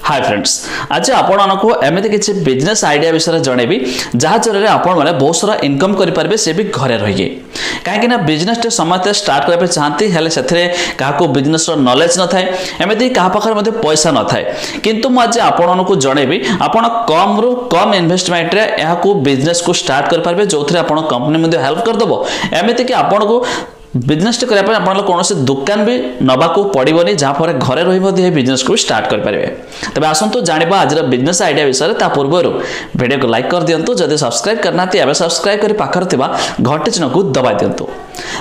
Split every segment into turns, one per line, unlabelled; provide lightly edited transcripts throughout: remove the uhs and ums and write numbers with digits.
Hi friends, आज आपको एमती किसी बिजनेस आइडिया विषय जनइबी जहाँ जरिए आपण मैंने बहुत सारा इनकम करेंगे से भी घरे रही कहीं बिजनेस टे समस्त स्टार्ट करने चाहती है क्या बिजनेस नॉलेज न थाए एमती क्या पाखे पैसा न थाए किंतु मुझे आपको जनइबी आप कम रु कम इन्वेस्टमेंट रे बिजनेस को स्टार्ट करेंगे जो थे कंपनी हेल्प करदेव एमती कि आपन को बिजनेस टे करने आप कौन दुकान भी नवाक पड़ोनी जहाँफल घरे रही बिजनेस को भी स्टार्ट करेंगे। तेज आसतु जाना आज बिजनेस आइडिया विषय ता पूर्व वीडियो को लाइक कर दिंतु जदि सब्सक्राइब करना सब्सक्राइब कर पाखर घंटे चिन्ह को दबा दिंतु।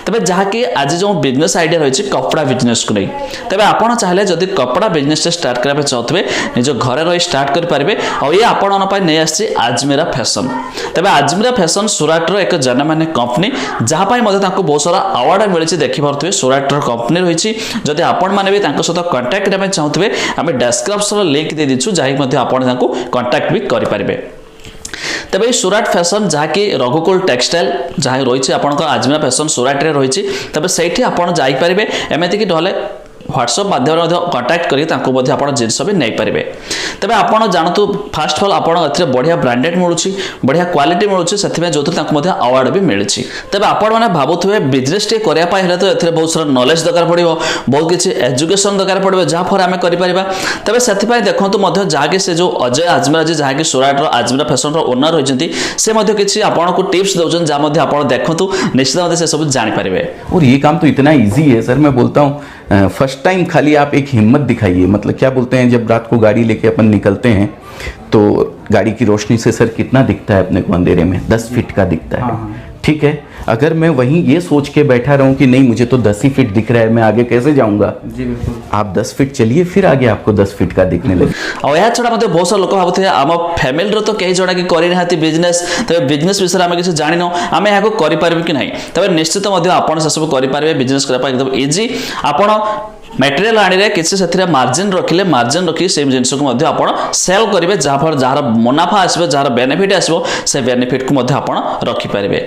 तेज जहाँकि आज जो बिजनेस आइडिया रही कपड़ा बिजनेस को नहीं तेज आप चाहिए जदि कपड़ा बिजनेस स्टार्ट करने चाहते निज घरे रही स्टार्ट करेंगे और ये आपण नहीं आसी आजमेरा फैशन। तेज आजमेरा फैशन सुराटर एक जनमान्य कंपनी जहाँ बहुत सारा अवार्ड मिली देखिपे सुराटर कंपनी रही जदि आपण मैंने भी सहित कंटाक्ट करने चाहते आम डिस्क्रिप्शन लिंक दे दीचु जहाँकि आपको कंटाक्ट भी करेंगे। तेज सुराट फैशन जहाँकि रघुकुल टेक्सटाइल जहाँ रही आजमेरा फैशन सुराट रही तेज से आपरे एमती कि ना व्हाट्सएप माध्यम कंटाक्ट कर जिनस भी नहीं पारे। तेज आप जानतु फास्ट फल आप बढ़िया ब्रांडेड मिलूँ बढ़िया क्वालिटी मिलूँ से जो अवार्ड भी मिली। तेज आपने भावुए बिजनेस टे करने तो ये बहुत सारा नॉलेज दरकार पड़ो बहुत किसी एजुकेशन दरकार पड़ो जहाँफल आम कर तेज से देखो जहाँकि से जो अजय आजमेरा जी जहाँकि सुराट आजमेरा फैशन ओनर रही से किसी आपको टिप्स दौरान जहाँ आप देखु निश्चित भाव से सब जानीपारे।
और ये काम तो इतना इजी है सर, मैं बोलता हूँ फर्स्ट टाइम खाली आप एक हिम्मत दिखाइए। मतलब क्या बोलते हैं, जब रात को गाड़ी लेके अपन निकलते हैं तो गाड़ी की रोशनी से सर कितना दिखता है अपने को अंधेरे में, 10 फीट का दिखता है। ठीक है, अगर मैं वहीं ये सोच के बैठा रहूं कि नहीं मुझे तो 10 ही फीट दिख रहा है, मैं आगे कैसे जाऊंगा।
जी बिल्कुल,
आप 10 फीट चलिए फिर आगे आपको 10 फीट का दिखने लगे।
और यह छड़ा बहुत सारा लोग भावुए आम फैमिली तो कई जना कि करना बिजनेस तेज बिजनेस विषय में किसी जान आम यहाँ करें कि ना तेज निश्चित आप सब करेंगे बिजनेस करने एकदम इजी। आप मटेरियल आने किसी से मार्जिन रखिले मार्जिन रखी से जिनस को आप सेल करेंगे जहाँफल जार मुनाफा आसो जार बेनिफिट आसो से बेनिफिट को आप रखिपारे।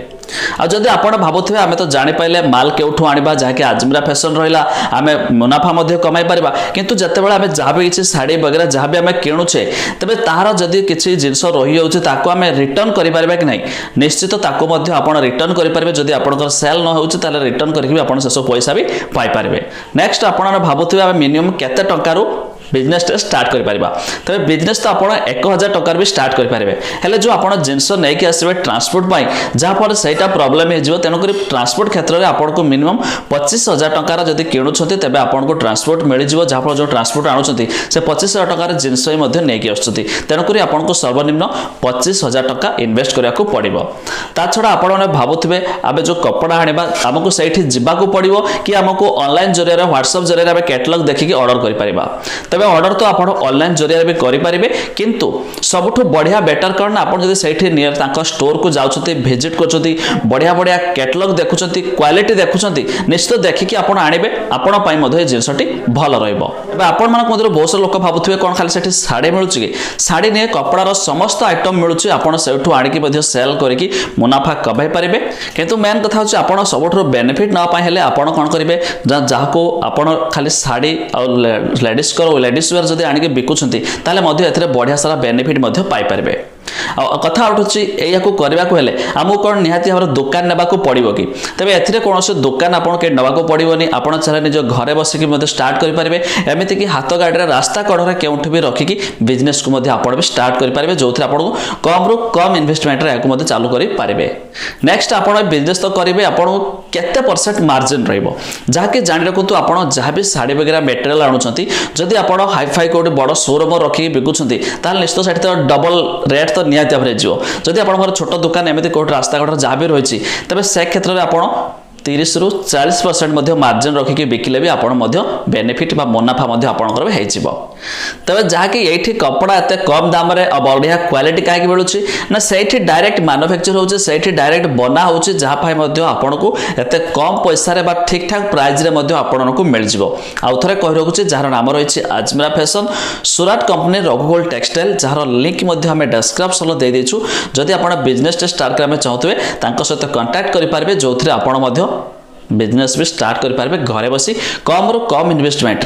आदि आप भावुए आम तो जापारे माल केउठू आना जहाँकि आजमेरा फैशन रहा आम मुनाफा कमाई पार किंतु जितेबाला आम जहाँ भी किसी शाढ़ी वगैरह जहाँ भी आम किणुचे तेज तार जदि किसी जिनस रही जाऊँ आम रिटर्न करें कि नहीं निश्चित आप रिटर्न करेंगे जदि आप सेल न हो रिटर्न करके से सब पैसा भी पाइपर। नेक्स्ट आप भावुए आम मिनिमम केते टंकारु बिजनेस स्टार्ट करें तेज बिजनेस तो आप 1000 टकर भी स्टार्ट करेंगे जो आप जिनस नहीं आसवे ट्रांसपोर्ट जहाँफल से प्रोब्लेम हो तेणुक ट्रांसपोर्ट क्षेत्र में आपको मिनिमम 25,000 टकर जब किणुंट तेज आपको ट्रांसपोर्ट मिल जहाँफल जो ट्रांसपोर्ट आणुंट से 25,000 टकर जिनस नहीं आसुँच तेणुक आपको सर्वनिम्न 25,000 टका इनवेस्ट करने पड़ो। ता छड़ा आपने भावुए आम जो कपड़ा आने आमको से पड़ो कि आमको ऑनलाइन जरिए व्हाट्सएप जरिए आम कैटलॉग देखिए ऑर्डर कर तबे ऑर्डर तो आप ऑनलाइन जरिए भी करेंगे किंतु सबुठ बढ़िया बेटर कौन ना आप जब नियर स्टोर को जाऊँच भिजिट कर बढ़िया बढ़िया कैटलॉग देखुं क्वालिटी देखुं निश्चित देखिकी आप आने आपण जिनसटी भल रहा। बहुत सारे लोक भावुए कौन खाली से शाढ़ी मिलूँ कि शाढ़ी नहीं कपड़ार समस्त आइटम मिलूँ आप आणिकी सेल करके मुनाफा कमाई पारे किंतु मेन कथा हूँ आप सब बेनिफिट नापाई आप कौन करेंगे जहाँ को आप खाली शाढ़ी और लेडीज लेडीज वेयर जब आनिक बिकुंट बढ़िया सारा बेनिफिट पाइपर। कथा उठुची या करने को आमको कौन निहाती भाव दुकान नाक पड़ो कि तेज ए कौन दुकान आपको नाक पड़ोनी आप चाहे निज घरे बसिक स्टार्ट करेंगे एमती कि हाथ गाड़ी रास्ता कड़े क्योंठि भी रखिकी बिजनेस को आप भी स्टार्ट करेंगे जो आपको कम रु कम इन्वेस्टमेंट या चालू करेंगे। नेक्स्ट आप बिजनेस तो करेंगे आपको केते परसेंट मार्जिन रही जान रखु आप जहाँ भी शाढ़ी वगैरह मटेरियल आणुंट जदि आप हाईफाई कौट बड़ शोरूम रखिक बिकुंट निश्चित से डबल रेट तो निहाती भाव जदि आप छोट दुकान एमती कौट रास्ता कड़े जहाँ भी रही तेज से क्षेत्र में आप 30 रु 40% मार्जिन रखिकी बिकिले भी आपड़ बेनिफिट मुनाफा हो तेज जहाँकि ये कपड़ा एत कम दाम बढ़िया क्वालिटी कहीं मिलूँ ना से डायरेक्ट मैन्युफैक्चर होचे डायरेक्ट बना हो आपन को एत कम पैसा ठीक ठाक प्राइस आपन को मिल जाव। आउ थे कही रखुचे जार नाम रही आजमेरा फैशन सुराट कंपनी रघुकुल टेक्सटाइल जार लिंक आम डिस्क्रिप्शन दे देचु जदि आप बिजनेस स्टार्ट करने चाहते सहित कंटाक्ट करेंगे जो आप बिजनेस भी स्टार्ट करेंगे घरे बसी कम रु कम इन्वेस्टमेंट रे।